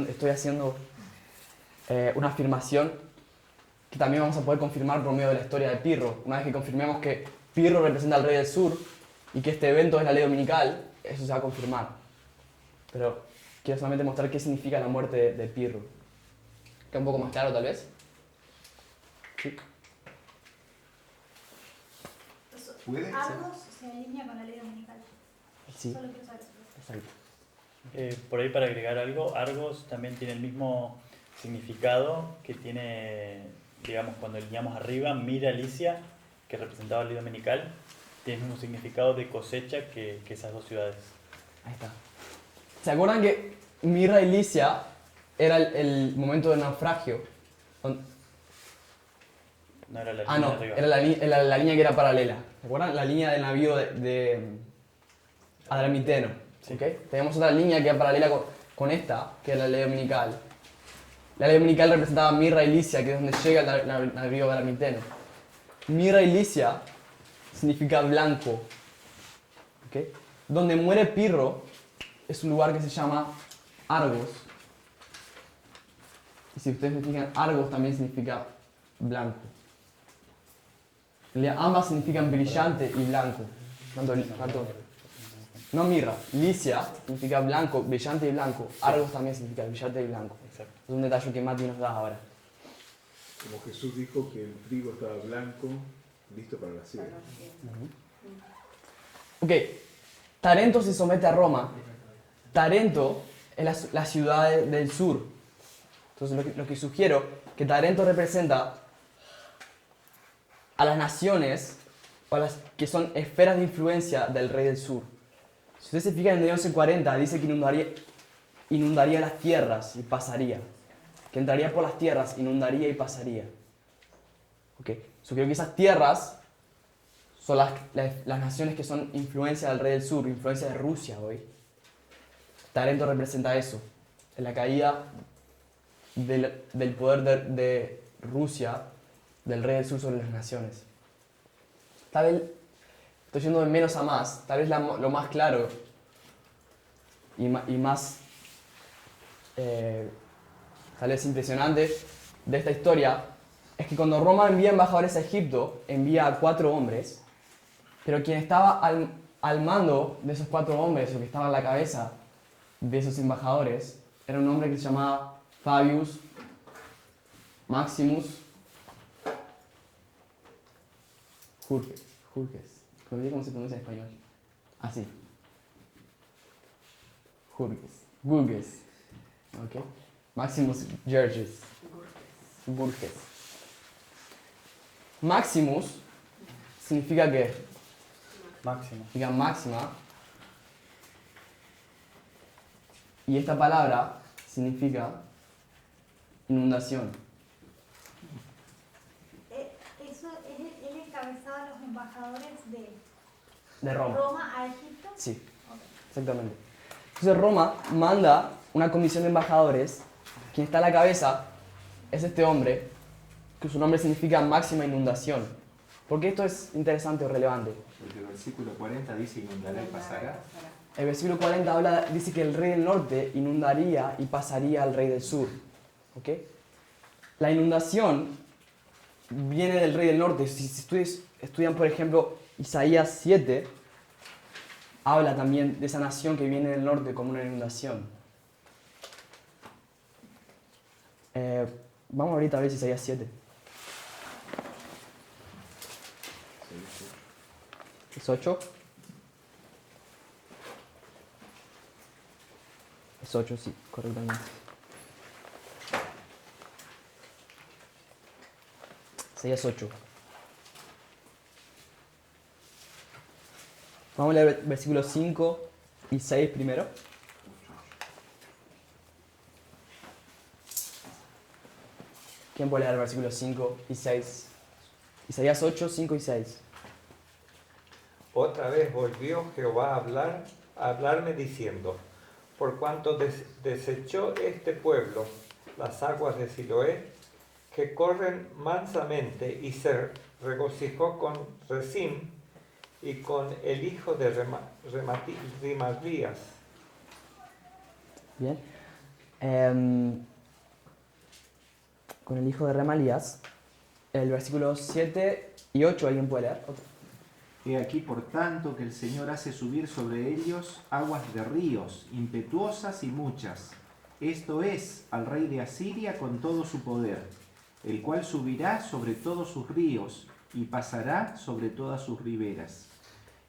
estoy haciendo una afirmación que también vamos a poder confirmar por medio de la historia de Pirro. Una vez que confirmemos que Pirro representa al rey del sur y que este evento es la ley dominical, eso se va a confirmar. Pero quiero solamente mostrar qué significa la muerte de Pirro. ¿Queda un poco más claro tal vez? Sí. ¿Puede? Argos se alinea con la ley dominical. Sí, Solo quiero saber eso. exacto. Por ahí para agregar algo, Argos también tiene el mismo significado que tiene, digamos, cuando alineamos arriba, Mira Alicia, que representaba la ley dominical, tiene el mismo significado de cosecha que esas dos ciudades. Ahí está. ¿Se acuerdan que Mirra y Licia era el momento del naufragio? No era la línea Ah, no, de arriba. era la línea que era paralela. ¿Se acuerdan? La línea del navío de Adramiteno. Sí. ¿Ok? Tenemos otra línea que era paralela con esta, que es la ley dominical. La ley dominical representaba Mirra y Licia, que es donde llega el navío de Adramiteno. Mirra y Licia significa blanco. ¿Ok? Donde muere Pirro es un lugar que se llama Argos. Y si ustedes se fijan, Argos también significa blanco. En realidad, ambas significan brillante y blanco. No Mirra, Licia significa blanco, brillante y blanco. Argos también significa brillante y blanco. Exacto. Es un detalle que Mati nos da ahora. Como Jesús dijo que el trigo estaba blanco, listo para la siega. Ok, Tarento se somete a Roma. Tarento es la ciudad del sur. Entonces lo que sugiero, que Tarento representa a las naciones o a las que son esferas de influencia del rey del sur. Si ustedes se fijan en el 1140, dice que inundaría las tierras y pasaría. Que entraría por las tierras, inundaría y pasaría. Ok, sugiero que esas tierras son las naciones que son influencia del rey del sur, influencia de Rusia hoy. Tarento representa eso, en la caída del poder de Rusia, del rey del sur sobre las naciones. Tal vez, estoy yendo de menos a más, tal vez lo más claro y más tal vez impresionante de esta historia es que cuando Roma envía embajadores a Egipto, envía a 4 hombres, pero quien estaba al mando de esos 4 hombres, o que estaba a la cabeza de esos embajadores, era un hombre que se llamaba Fabius Maximus Jurges. Me olvidé cómo se pronuncia en español. Así. Jurges. ¿Ok? Maximus Georges. Burges. Maximus significa que Máximo. significa máxima. Y esta palabra significa inundación. Eso es el encabezado a los embajadores De Roma. Roma a Egipto. Sí, Ok. exactamente. Entonces Roma manda una comisión de embajadores. Quien está a la cabeza es este hombre, que su nombre significa máxima inundación. ¿Por qué esto es interesante o relevante? Porque el versículo 40 dice inundará y pasará. El versículo 40 dice que el rey del norte inundaría y pasaría al rey del sur. ¿Ok? La inundación viene del rey del norte. Si ustedes estudian, por ejemplo, Isaías 7, habla también de esa nación que viene del norte como una inundación. Vamos ahorita a ver Isaías 7. ¿Es 8? Es 8, sí, correctamente. Isaías 8. Vamos a leer versículos 5 y 6 primero. ¿Quién puede leer versículos 5 y 6? Isaías 8, 5 y 6. Otra vez volvió Jehová a hablarme diciendo, por cuanto desechó este pueblo las aguas de Siloé, que corren mansamente, y se regocijó con Rezín y con el hijo de Rimalías. Bien. Con el hijo de Remalías, el versículo 7 y 8, ¿alguien puede leer? Otro. He aquí, por tanto, que el Señor hace subir sobre ellos aguas de ríos, impetuosas y muchas. Esto es, al rey de Asiria con todo su poder, el cual subirá sobre todos sus ríos y pasará sobre todas sus riberas.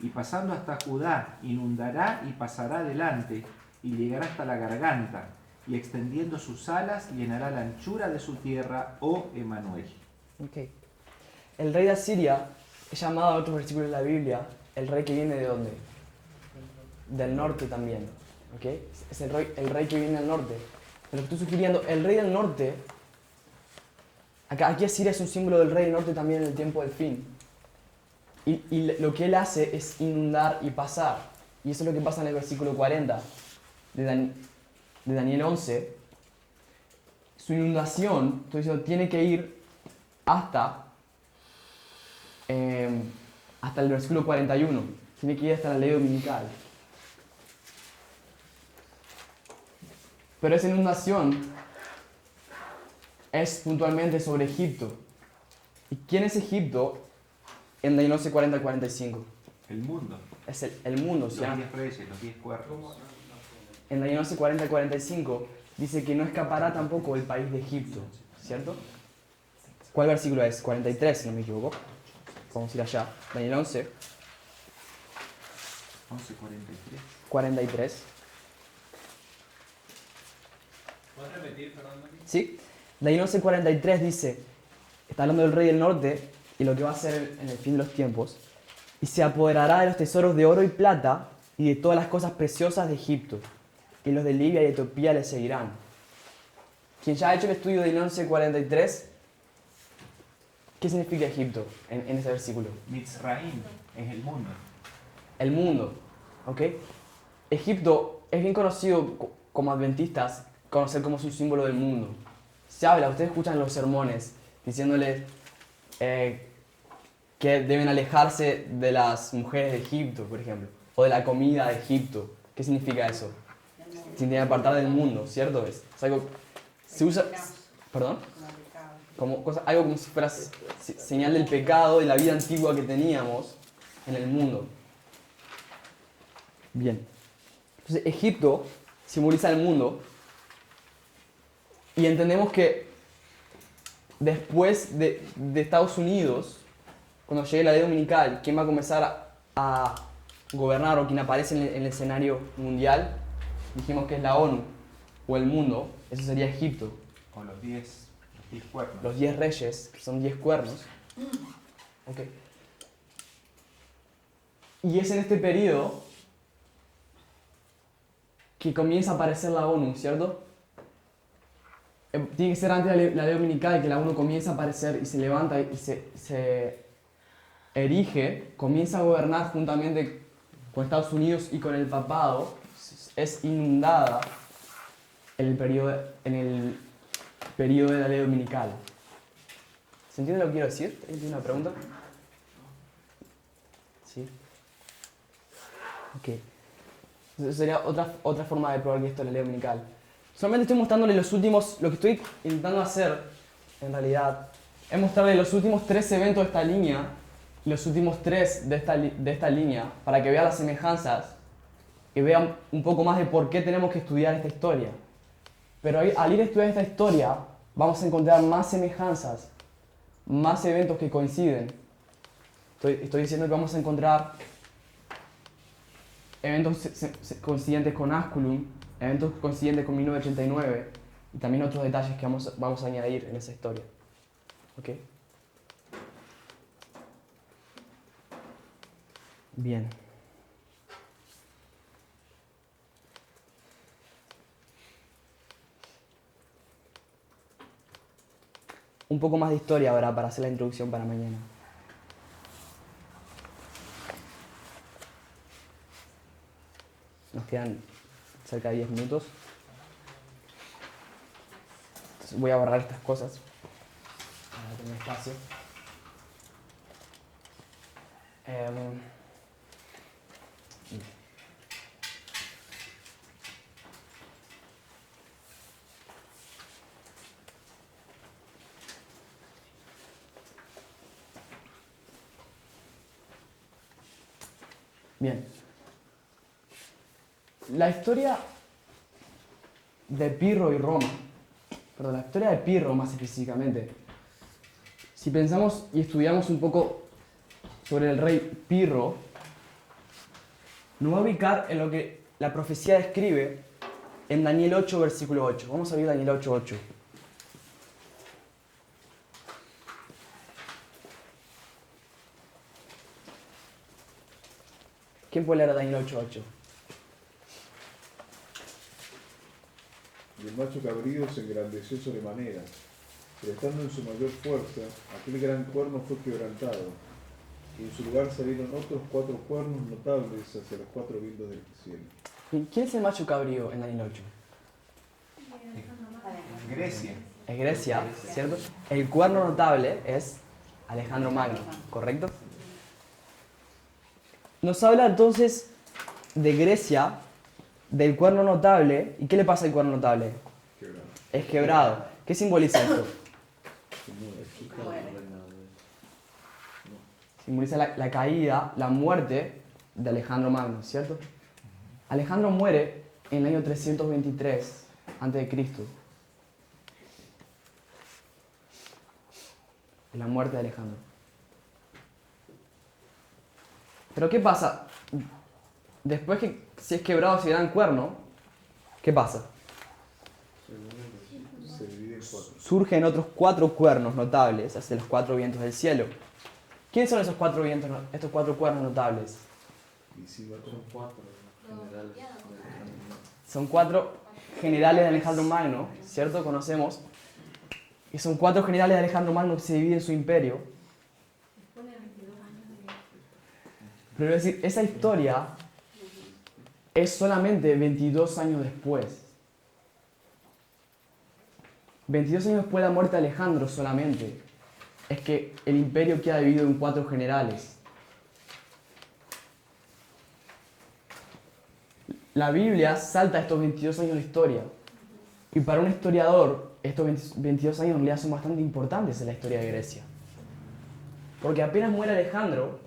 Y pasando hasta Judá, inundará y pasará adelante, y llegará hasta la garganta, y extendiendo sus alas, llenará la anchura de su tierra, oh Emanuel. Okay. El rey de Asiria es llamado en otros versículos de la Biblia el rey que viene de ¿dónde? Del norte también. ¿Okay? Es el rey que viene del norte. Pero estoy sugiriendo, el rey del norte, aquí Asiria es un símbolo del rey del norte también en el tiempo del fin. Y lo que él hace es inundar y pasar. Y eso es lo que pasa en el versículo 40 de Daniel 11. Su inundación, estoy diciendo, tiene que ir hasta el versículo 41. Tiene que ir hasta la ley dominical. Pero esa inundación es puntualmente sobre Egipto. ¿Y quién es Egipto en Daniel 11, 40 al 45? El mundo. Es el mundo, Los 10 reyes, los 10 cuernos. En Daniel 11, 40 al 45 dice que no escapará tampoco el país de Egipto, ¿cierto? ¿Cuál versículo es? 43, si no me equivoco. Vamos a ir allá. Daniel 11. 11:43. 43. ¿Puedes repetir, Fernando? ¿Sí? Daniel 11, 43 dice, está hablando del rey del norte y lo que va a hacer en el fin de los tiempos, y se apoderará de los tesoros de oro y plata y de todas las cosas preciosas de Egipto, y los de Libia y Etiopía le seguirán. Quien ya ha hecho el estudio de Daniel 11, 43, ¿qué significa Egipto en ese versículo? Mitzraim es el mundo. El mundo, ¿ok? Egipto es bien conocido como adventistas, conocer como es un símbolo del mundo. Se habla, ustedes escuchan los sermones diciéndoles que deben alejarse de las mujeres de Egipto, por ejemplo, o de la comida de Egipto. ¿Qué significa eso? Significa apartar del mundo, ¿cierto? Es algo, se usa, ¿perdón? Algo como si fuera señal del pecado, de la vida antigua que teníamos en el mundo. Bien. Entonces, Egipto simboliza el mundo y entendemos que después de Estados Unidos, cuando llegue la ley dominical, ¿quién va a comenzar a gobernar o quien aparece en el escenario mundial? Dijimos que es la ONU o el mundo, eso sería Egipto. Con los 10 cuernos. Los 10 reyes, que son 10 cuernos. Okay. Y es en este periodo que comienza a aparecer la ONU, ¿cierto? Tiene que ser antes de la ley dominical que la ONU comienza a aparecer y se levanta y se erige, comienza a gobernar juntamente con Estados Unidos y con el papado. Es inundada en el periodo de la ley dominical. ¿Se entiende lo que quiero decir? ¿Tiene una pregunta? ¿Sí? Ok. Entonces sería otra forma de probar que esto es la ley dominical. Solamente estoy mostrándole lo que estoy intentando hacer, en realidad, es mostrarle los últimos 3 eventos de esta línea y los últimos 3 de esta línea para que vea las semejanzas y vean un poco más de por qué tenemos que estudiar esta historia. Pero al ir a estudiar esta historia, vamos a encontrar más semejanzas, más eventos que coinciden. Estoy diciendo que vamos a encontrar eventos coincidentes con Asculum, eventos coincidentes con 1989 y también otros detalles que vamos a añadir en esa historia. ¿Ok? Bien. Un poco más de historia ahora para hacer la introducción para mañana. Nos quedan cerca de 10 minutos. Entonces voy a borrar estas cosas para tener espacio. Bien. La historia de Pirro y Roma, perdón, la historia de Pirro más específicamente, si pensamos y estudiamos un poco sobre el rey Pirro, nos va a ubicar en lo que la profecía describe en Daniel 8, versículo 8. Vamos a ver Daniel 8, 8. ¿Quién puede leer Daniel 8, 8? Y el macho cabrío se engrandeció sobremanera, pero estando en su mayor fuerza, aquel gran cuerno fue quebrantado, y en su lugar salieron otros 4 cuernos notables hacia los 4 vientos del cielo. ¿Quién es el macho cabrío en Daniel 8? Grecia. Es Grecia, ¿cierto? El cuerno notable es Alejandro Magno, ¿correcto? Nos habla entonces de Grecia, del cuerno notable. ¿Y qué le pasa al cuerno notable? Quebrado. Es quebrado. ¿Qué simboliza esto? Simboliza la caída, la muerte de Alejandro Magno, ¿cierto? Alejandro muere en el año 323 a.C. La muerte de Alejandro. Pero ¿qué pasa? Después que si es quebrado ese gran cuerno, ¿qué pasa? Se divide en 4. Surgen otros 4 cuernos notables hacia los 4 vientos del cielo. ¿Quiénes son esos 4 vientos, estos 4 cuernos notables? Son 4 generales de Alejandro Magno, ¿cierto? Conocemos. Y son 4 generales de Alejandro Magno que se dividen su imperio. Pero es decir, esa historia es solamente 22 años después. 22 años después de la muerte de Alejandro solamente es que el imperio queda dividido en 4 generales. La Biblia salta estos 22 años de historia. Y para un historiador, estos 22 años en realidad son bastante importantes en la historia de Grecia. Porque apenas muere Alejandro,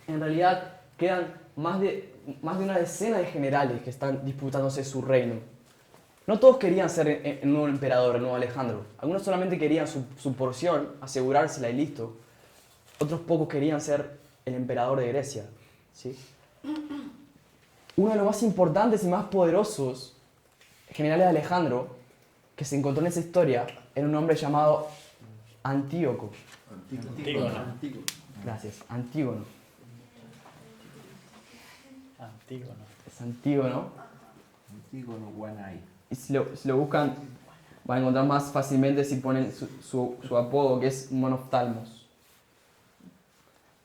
en realidad quedan más de una decena de generales que están disputándose su reino. No todos querían ser el nuevo emperador, el nuevo Alejandro. Algunos solamente querían su porción, asegurársela y listo. Otros pocos querían ser el emperador de Grecia, ¿sí? Uno de los más importantes y más poderosos generales de Alejandro que se encontró en esa historia era un hombre llamado Antíoco. Antígono. Gracias, Antígono. Antígono. Es Antígono. Antígono Guanay. Y si lo buscan, van a encontrar más fácilmente si ponen su apodo, que es Monoftalmos.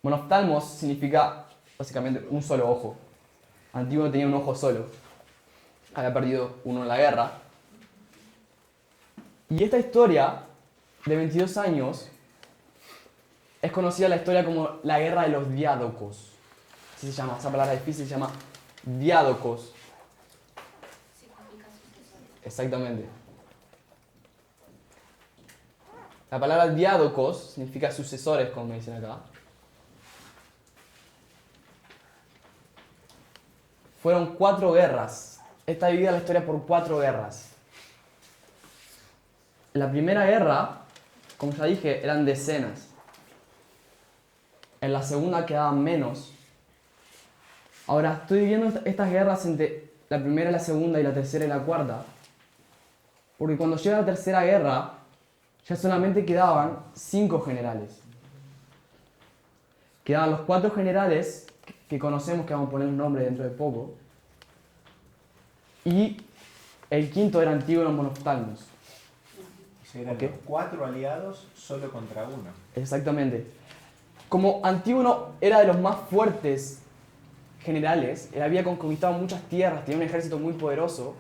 Monoftalmos significa básicamente un solo ojo. Antígono tenía un ojo solo. Había perdido uno en la guerra. Y esta historia de 22 años es conocida la historia como la Guerra de los Diádocos. Así se llama, esa palabra difícil se llama Diádocos. Exactamente. La palabra diádocos significa sucesores, como me dicen acá. Fueron 4 guerras. Está dividida la historia por 4 guerras. La primera guerra, como ya dije, eran decenas. En la segunda quedaban menos. Ahora, estoy dividiendo estas guerras entre la primera, la segunda y la tercera y la cuarta. Porque cuando llega la tercera guerra, ya solamente quedaban 5 generales. Quedaban los 4 generales que conocemos, que vamos a poner un nombre dentro de poco. Y el quinto era Antígono Monoftalmos. O sea, eran ¿Ok? los 4 aliados solo contra uno. Exactamente. Como Antígono era de los más fuertes generales, él había conquistado muchas tierras, tenía un ejército muy poderoso,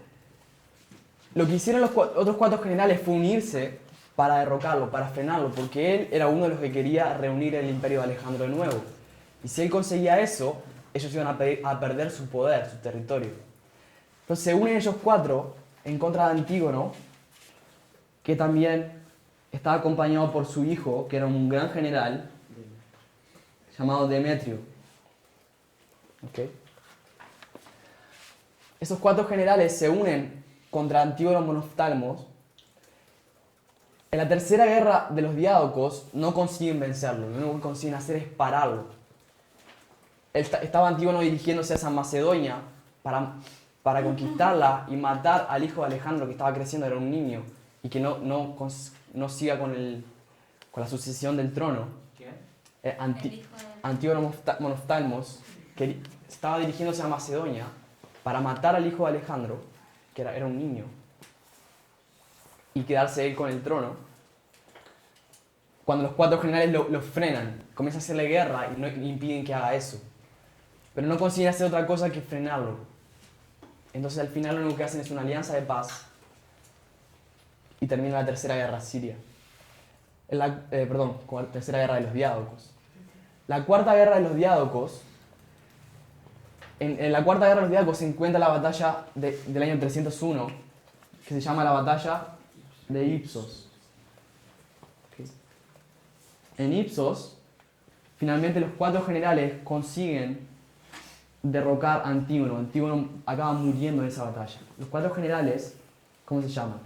lo que hicieron los otros 4 generales fue unirse para derrocarlo, para frenarlo, porque él era uno de los que quería reunir el imperio de Alejandro de nuevo. Y si él conseguía eso, ellos iban a perder su poder, su territorio. Entonces se unen ellos 4 en contra de Antígono, que también estaba acompañado por su hijo, que era un gran general, llamado Demetrio. ¿Ok? Esos 4 generales se unen contra Antígono Monoftalmos. En la tercera guerra de los Diádocos no consiguen vencerlo, lo único que consiguen hacer es pararlo. Estaba Antígono dirigiéndose a San Macedonia para conquistarla y matar al hijo de Alejandro que estaba creciendo, era un niño, y que no siga con la sucesión del trono. ¿Quién? Antígono Monoftalmos, que estaba dirigiéndose a Macedonia para matar al hijo de Alejandro, que era un niño, y quedarse él con el trono. Cuando los 4 generales lo frenan, comienzan a hacerle guerra y no impiden que haga eso. Pero no consiguen hacer otra cosa que frenarlo. Entonces al final lo único que hacen es una alianza de paz y termina la tercera guerra siria. Con la tercera guerra de los Diádocos. La cuarta guerra de los Diádocos, en la cuarta guerra de los Diádocos se encuentra la batalla del año 301, que se llama la batalla de Ipsos. Okay. En Ipsos, finalmente los 4 generales consiguen derrocar a Antígono. Antígono acaba muriendo en esa batalla. Los 4 generales, ¿cómo se llaman?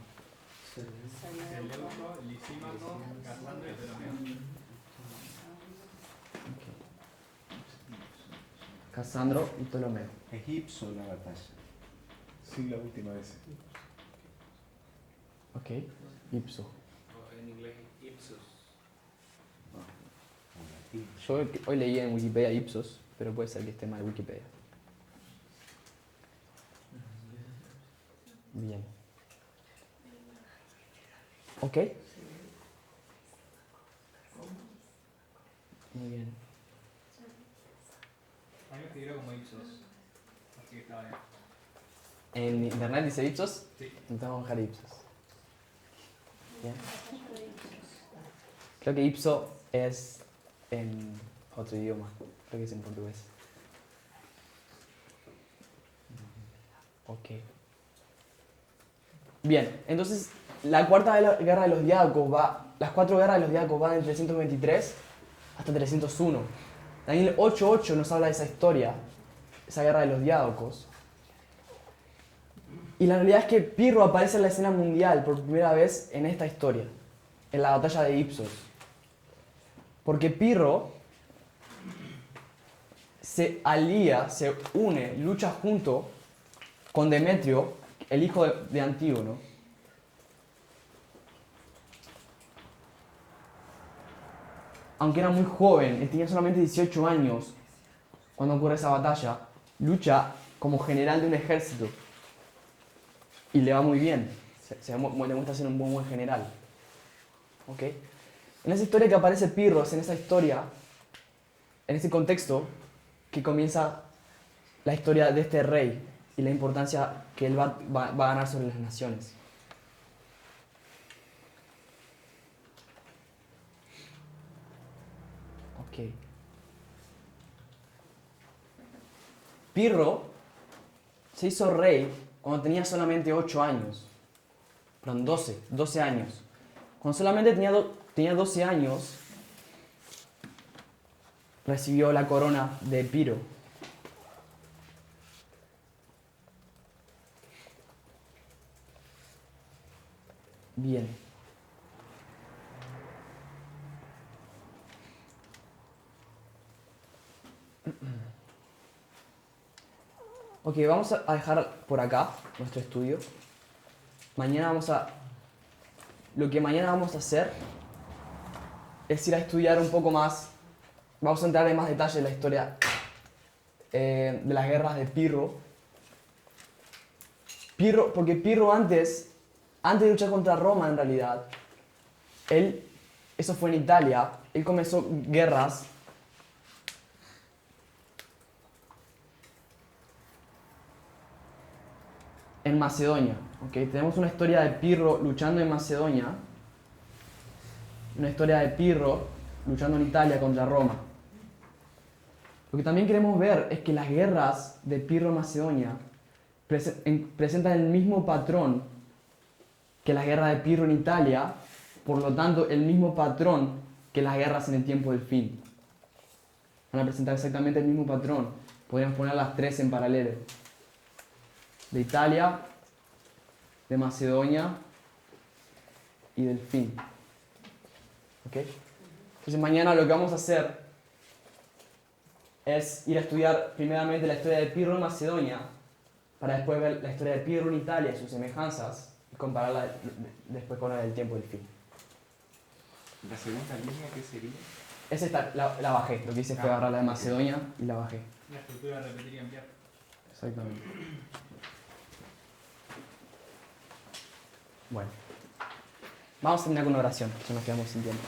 Seleuco, Lisímaco, Casandro y Ptolomeo. Casandro y Ptolomeo. Egipcio la batalla. Sí, la última vez. Ok, Ipsos. En inglés, Ipsos. Yo hoy leí en Wikipedia Ipsos, pero puede ser que esté mal Wikipedia. Bien. ¿Ok? Muy bien. A mí me escribió como Ipsos. Así que estaba bien. ¿En internet dice Ipsos? Sí. Entonces vamos a dejar Ipsos. Bien. Creo que Ipso es en otro idioma. Creo que es en portugués. Ok. Bien, entonces la cuarta guerra de los Diádocos las 4 guerras de los Diádocos van del 323 hasta 301. Daniel 8:8 nos habla de esa historia, esa guerra de los Diádocos. Y la realidad es que Pirro aparece en la escena mundial por primera vez en esta historia, en la batalla de Ipsos. Porque Pirro se alía, se une, lucha junto con Demetrio, el hijo de Antígono. Aunque era muy joven, él tenía solamente 18 años cuando ocurre esa batalla, lucha como general de un ejército. Y le va muy bien, le muestra ser un buen general. ¿Ok? En esa historia que aparece Pirro, es en esa historia, en ese contexto, que comienza la historia de este rey y la importancia que él va a ganar sobre las naciones. Ok. Pirro se hizo rey cuando tenía solamente 8 años. Perdón, 12 años. Cuando solamente tenía 12 años, recibió la corona de Epiro. Bien. Ok, vamos a dejar por acá nuestro estudio. Lo que mañana vamos a hacer es ir a estudiar un poco más. Vamos a entrar en más detalle en la historia de las guerras de Pirro. Porque Pirro antes de luchar contra Roma en realidad, eso fue en Italia, él comenzó guerras en Macedonia. ¿Okay? Tenemos una historia de Pirro luchando en Macedonia, una historia de Pirro luchando en Italia contra Roma. Lo que también queremos ver es que las guerras de Pirro en Macedonia presentan el mismo patrón que las guerras de Pirro en Italia, por lo tanto el mismo patrón que las guerras en el tiempo del fin. Van a presentar exactamente el mismo patrón Podríamos poner las tres en paralelo. De Italia, de Macedonia y del fin. ¿Ok? Entonces mañana lo que vamos a hacer es ir a estudiar primeramente la historia de Pirro en Macedonia, para después ver la historia de Pirro en Italia y sus semejanzas, y compararla después con la del tiempo del fin. ¿La segunda línea qué sería? Esa está, la bajé, lo que hice fue agarrar la de Macedonia y la bajé. La estructura repetiría enviar. Exactamente. Bueno, vamos a terminar con una oración, ya nos quedamos sin tiempo.